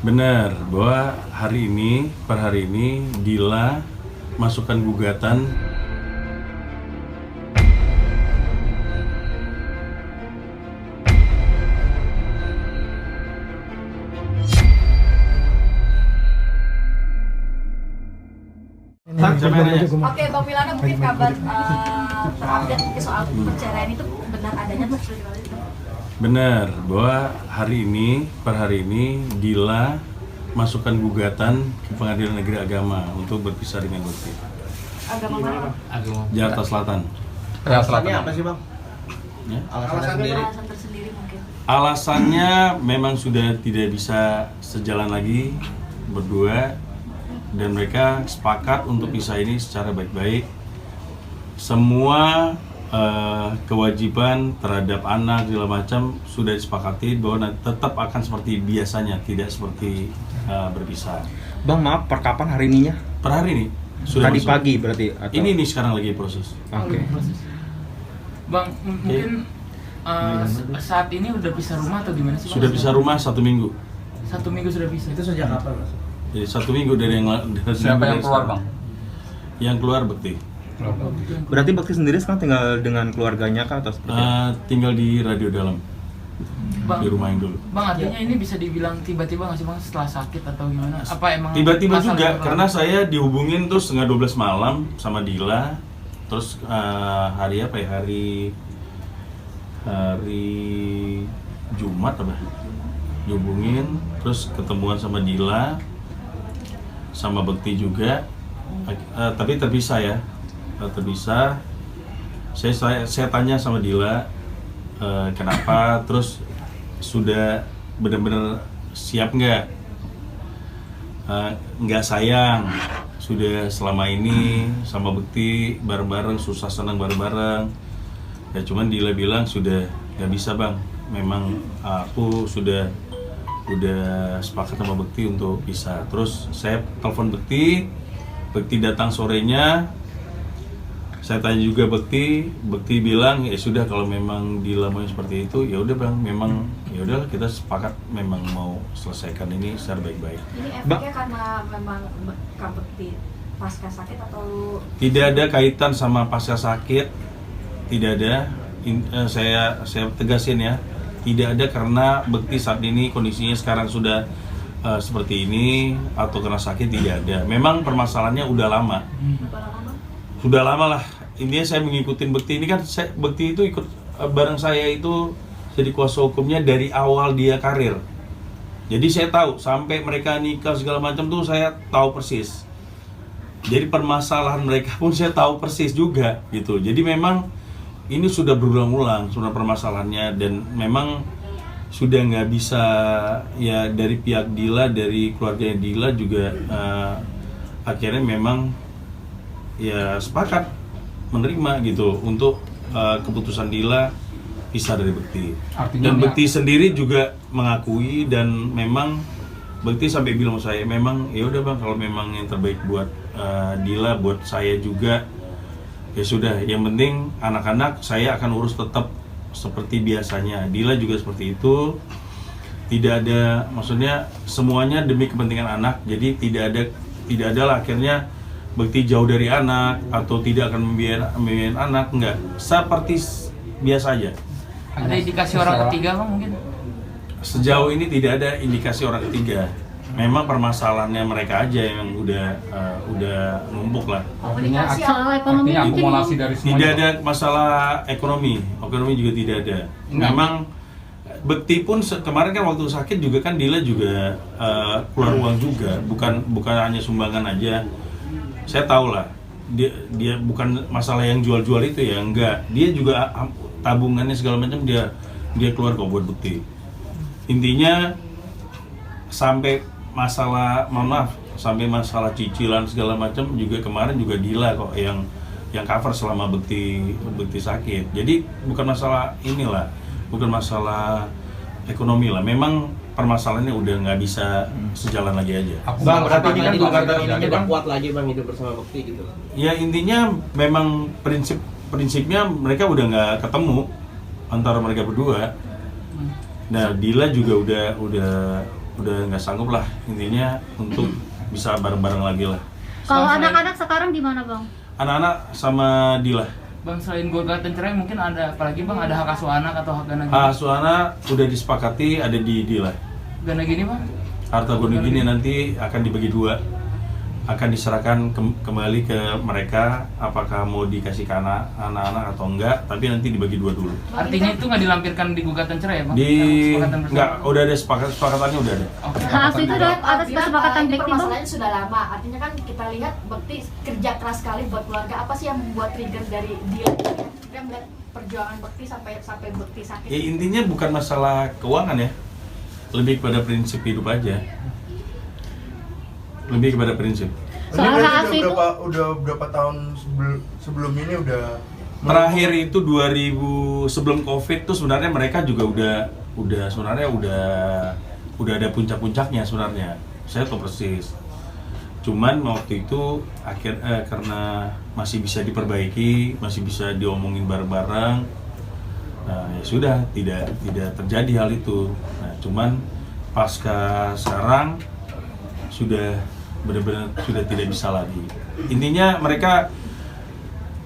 Benar, bahwa per hari ini Dila masukkan gugatan Oke, Bang Milana, mungkin kabar terupdate soal perceraian itu benar adanya Mas? benar bahwa per hari ini Dila masukkan gugatan ke Pengadilan Negeri Agama untuk berpisah dengan Bekti. Agama mana? Jakarta Selatan. Alasannya apa sih, Bang? Ya. Alasan tersendiri mungkin. Alasannya memang sudah tidak bisa sejalan lagi berdua dan mereka sepakat untuk pisah ini secara baik-baik. Semua kewajiban terhadap anak segala macam sudah disepakati bahwa tetap akan seperti biasanya, tidak seperti berpisah. Bang, maaf, per kapan hari ininya? Per hari ini sudah Tadi masuk. pagi berarti? Atau? Ini sekarang lagi proses. Oke. Bang, mungkin saat ini udah pisah rumah atau gimana sih? Bang? Sudah pisah rumah 1 minggu. 1 minggu sudah pisah. Itu sejak kapan, Mas? Jadi 1 minggu dari Siapa yang keluar, Bang? Yang keluar Bekti. Berarti Bekti sendiri sekarang tinggal dengan keluarganya kah atau seperti apa? Tinggal di radio dalam. Bang, Di rumah yang dulu. Bang, artinya ini bisa dibilang tiba-tiba nggak sih, Bang, setelah sakit atau gimana? Apa emang Tiba-tiba masalah juga yang karena saya dihubungin tuh setengah 12 malam sama Dila. Terus hari apa ya? Hari Jumat apa? Dihubungin, terus ketemuan sama Dila, sama Bekti juga. Tapi terpisah ya. Terpisah. Saya tanya sama Dila kenapa, terus sudah benar-benar siap nggak sayang, sudah selama ini sama Bekti bareng-bareng, susah senang bareng-bareng ya. Cuman Dila bilang sudah nggak bisa, Bang, memang aku udah sepakat sama Bekti untuk pisah. Terus saya telepon Bekti datang sorenya. Saya tanya juga Bekti bilang ya sudah, kalau memang Dila mau seperti itu ya udah, Bang, memang ya udah kita sepakat memang mau selesaikan ini secara baik-baik. Ini efeknya karena memang Kak Bekti pasca sakit atau? Tidak ada kaitan sama pasca sakit, tidak ada. Saya tegasin ya, tidak ada karena Bekti saat ini kondisinya sekarang sudah seperti ini atau karena sakit, tidak ada. Memang permasalahannya udah lama. Sudah lama lah. Intinya saya mengikuti Bekti ini kan, Bekti itu ikut bareng saya itu jadi kuasa hukumnya dari awal dia karir. Jadi saya tahu sampai mereka nikah segala macam tuh saya tahu persis. Jadi permasalahan mereka pun saya tahu persis juga gitu. Jadi memang ini sudah berulang-ulang sudah permasalahannya, dan memang sudah nggak bisa ya, dari pihak Dila, dari keluarganya Dila juga akhirnya memang ya sepakat menerima gitu untuk keputusan Dila pisah dari Bekti. Dan Bekti sendiri juga mengakui, dan memang Bekti sampai bilang sama saya, memang ya udah, Bang, kalau memang yang terbaik buat Dila, buat saya juga ya sudah, yang penting anak-anak saya akan urus tetap seperti biasanya. Dila juga seperti itu. Tidak ada, maksudnya semuanya demi kepentingan anak. Jadi tidak ada lah akhirnya Bekti jauh dari anak atau tidak akan membiayai anak, enggak, seperti biasa aja. Ada indikasi orang ketiga, Bang, mungkin? Sejauh ini tidak ada indikasi orang ketiga. Memang permasalahannya mereka aja yang udah numpuk lah. Komunikasi soal ekonomi Artinya mungkin. akumulasi dari semuanya. Tidak ada masalah ekonomi juga tidak ada. Memang Bekti pun kemarin kan waktu sakit juga kan Dila juga keluar uang juga, bukan hanya sumbangan aja. Saya tahu lah, dia bukan masalah yang jual-jual itu ya, enggak. Dia juga tabungannya segala macam dia keluar kok buat Bekti. Intinya sampai masalah, sampai masalah cicilan segala macam juga kemarin juga Dila kok yang cover selama Bekti sakit. Jadi bukan masalah inilah, bukan masalah ekonomi lah. Memang permasalahannya udah nggak bisa sejalan lagi aja. Bang, berarti ini kan gugatan Tidak ini ada, kan Bang. kuat lagi, Bang, hidup bersama Bekti gitu. Ya intinya memang prinsipnya mereka udah nggak ketemu antara mereka berdua. Nah, Dila juga udah nggak sanggup lah intinya untuk bisa bareng-bareng lagi lah. Kalau anak-anak sekarang gimana bang? Anak-anak sama Dila. Bang, selain gugatan cerai mungkin ada apalagi bang, ada hak asuh anak atau hak gana gini? Hak asuh anak udah disepakati ada di Dila. Gana gini bang? Harta gono gini nanti akan dibagi dua, akan diserahkan kembali ke mereka, apakah mau dikasih ke anak-anak atau enggak, tapi nanti dibagi dua dulu. Artinya itu nggak dilampirkan di gugatan cerai ya bang? Kesepakatan bersama? Enggak, udah ada sepakatannya udah ada. Oke. Hak asuh itu udah atas kesepakatan ini Bekti bang? permasalahannya sudah lama. Artinya kan kita lihat Bekti kerja keras sekali buat keluarga. Apa sih yang membuat trigger dari dia? Kita melihat perjuangan Bekti sampai Bekti sakit. Ya intinya bukan masalah keuangan ya, lebih kepada prinsip hidup aja. Lebih kepada prinsip. Soal Ini hak berarti asuh itu udah berapa tahun sebelum ini udah Terakhir itu 2000 sebelum Covid tuh sebenarnya mereka juga udah sebenarnya udah ada puncak-puncaknya sebenarnya. Saya tahu persis. Cuman waktu itu karena masih bisa diperbaiki, masih bisa diomongin bareng-bareng. Nah, ya sudah tidak terjadi hal itu. Nah, cuman pasca sekarang sudah benar-benar sudah tidak bisa lagi. Intinya mereka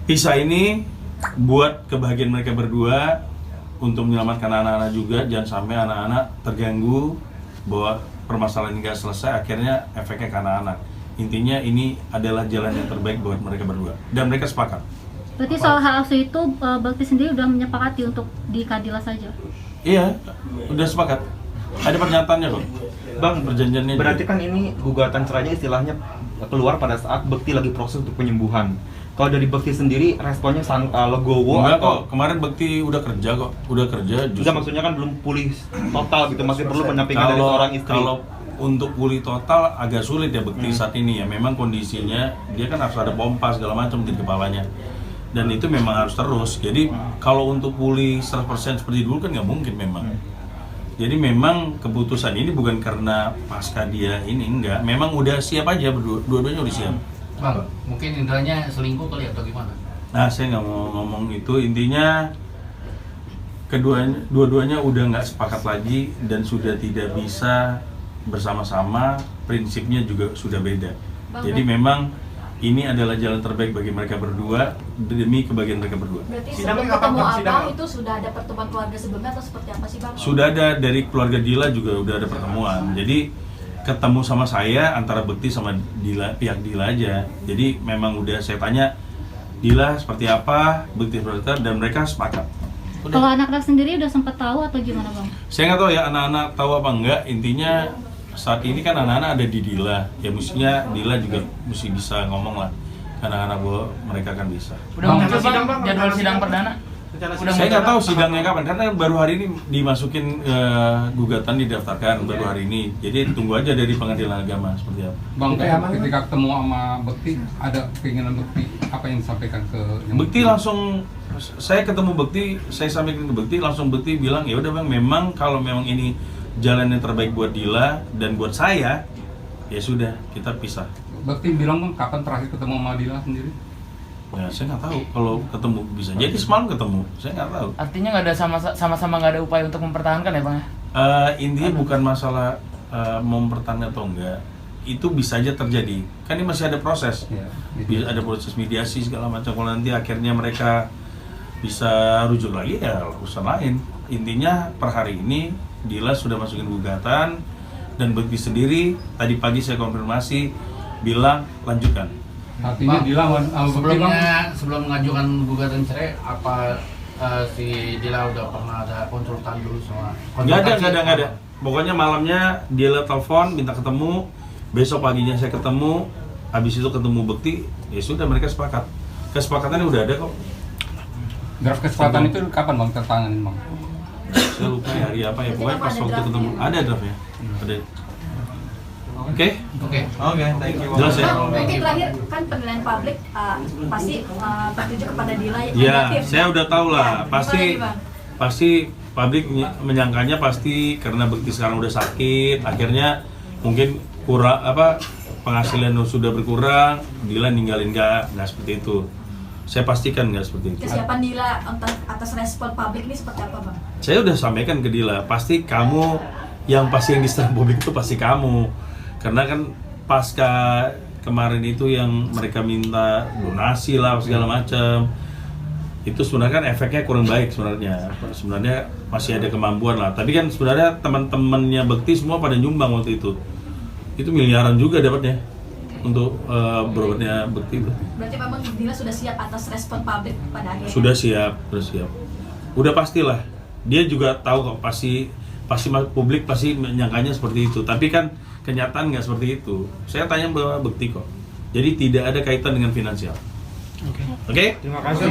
pisah ini buat kebahagiaan mereka berdua, untuk menyelamatkan anak-anak juga, jangan sampai anak-anak terganggu bahwa permasalahan ini nggak selesai, akhirnya efeknya ke anak-anak. Intinya ini adalah jalan yang terbaik buat mereka berdua dan mereka sepakat. berarti soal hak asuh itu Bekti sendiri udah menyepakati untuk di Kadila saja? Iya, udah sepakat. Ada pernyataannya kok. Bang, Perjanjiannya berarti juga. kan ini gugatan cerainya istilahnya keluar pada saat Bekti lagi proses untuk penyembuhan. Kalau dari Bekti sendiri responnya legowo Enggak atau kok, kemarin Bekti udah kerja kok, udah kerja. juga maksudnya kan belum pulih total gitu, masih perlu pendampingan dari seorang istri. Kalau untuk pulih total agak sulit ya Bekti saat ini ya. Memang kondisinya dia kan harus ada pompa segala macam di kepalanya. Dan itu memang harus terus. Jadi kalau untuk pulih 100% seperti dulu kan nggak mungkin memang. Jadi memang keputusan ini bukan karena pasca dia ini, enggak. Memang udah siap aja dua-duanya udah siap. Bang, mungkin indranya selingkuh kali atau gimana? Nah, saya nggak mau ngomong itu. Intinya dua-duanya udah nggak sepakat lagi dan sudah tidak bisa bersama-sama. Prinsipnya juga sudah beda. Jadi memang ini adalah jalan terbaik bagi mereka berdua demi kebahagiaan mereka berdua. Berarti Sidangnya sebelum kapan, ketemu Bang? Sidang? abang itu sudah ada pertemuan keluarga sebelumnya atau seperti apa sih bang? Sudah ada dari keluarga Dila juga udah ada pertemuan. Jadi ketemu sama saya antara Bekti sama Dila, pihak Dila aja. Jadi memang udah saya tanya Dila seperti apa, Bekti seperti apa, dan mereka sepakat. Udah. Kalau anak-anak sendiri udah sempat tahu atau gimana bang? Saya nggak tahu ya anak-anak tahu apa enggak. Intinya saat ini kan anak-anak ada di Dila. Ya mestinya Dila juga mesti bisa ngomong lah. Anak-anak bahwa mereka kan bisa. Udah muncul bang jadwal sidang perdana? Saya nggak tahu sidangnya kapan karena baru hari ini dimasukin gugatan didaftarkan baru hari ini. Jadi tunggu aja dari pengadilan agama seperti apa. Bang, ketika ketemu sama Bekti, ada keinginan Bekti apa yang disampaikan ke yang Bekti langsung, saya ketemu Bekti, saya sampaikan ke Bekti, langsung Bekti bilang ya udah bang, memang kalau memang ini jalan yang terbaik buat Dila dan buat saya, ya sudah kita pisah. Bekti bilang bang, kapan terakhir ketemu sama Dila sendiri? Ya saya nggak tahu kalau ketemu bisa. Jadi semalam ketemu, saya nggak tahu. Artinya nggak ada sama-sama nggak ada upaya untuk mempertahankan ya bang? Intinya bukan masalah mau mempertahankan atau enggak, itu bisa aja terjadi. Kan ini masih ada proses, Ya, bisa ada proses mediasi segala macam. Kalau nanti akhirnya mereka bisa rujuk lagi ya urusan lain. Intinya per hari ini Dila sudah masukin gugatan dan Bekti sendiri tadi pagi saya konfirmasi bilang lanjutkan. Artinya Bang, Dila sama Bekti bang, sebelum mengajukan gugatan cerai, apa si Dila udah pernah ada konsultan dulu sama? Nggak ada. Pokoknya malamnya Dila telepon minta ketemu, besok paginya saya ketemu, habis itu ketemu Bekti, ya sudah mereka sepakat. Kesepakatannya udah ada kok. draft kesepakatan itu kapan bang tertanganin bang? Saya lupa ya hari apa ya, pokoknya pas waktu ketemu ada draftnya. Ada. Oke? Oke. Thank you. Jelas ya? Bang, mungkin terakhir kan penilaian publik pasti tertuju kepada Dila yang Ya, negatif. saya udah tahu lah. Ya, Pasti gimana nih, Bang? pasti publik menyangkanya pasti karena Bekti sekarang udah sakit, akhirnya mungkin kurang penghasilan sudah berkurang, Dila ninggalin nggak seperti itu. Saya pastikan nggak seperti itu. Kesiapan Dila atas respon publik ini seperti apa bang? Saya udah sampaikan ke Dila, pasti kamu yang diserang publik itu pasti kamu, karena kan pasca kemarin itu yang mereka minta donasi lah segala macam, itu sebenarnya kan efeknya kurang baik sebenarnya masih ada kemampuan lah, tapi kan sebenarnya teman-temannya Bekti semua pada nyumbang waktu itu miliaran juga dapatnya untuk berobatnya Bekti itu. Berarti memang Dila sudah siap atas respon publik pada akhirnya. Sudah siap. Udah pastilah. Dia juga tahu kok pasti publik pasti menyangkanya seperti itu. Tapi kan kenyataan nggak seperti itu. Saya tanya bahwa Bekti kok. Jadi tidak ada kaitan dengan finansial. Oke? Terima kasih.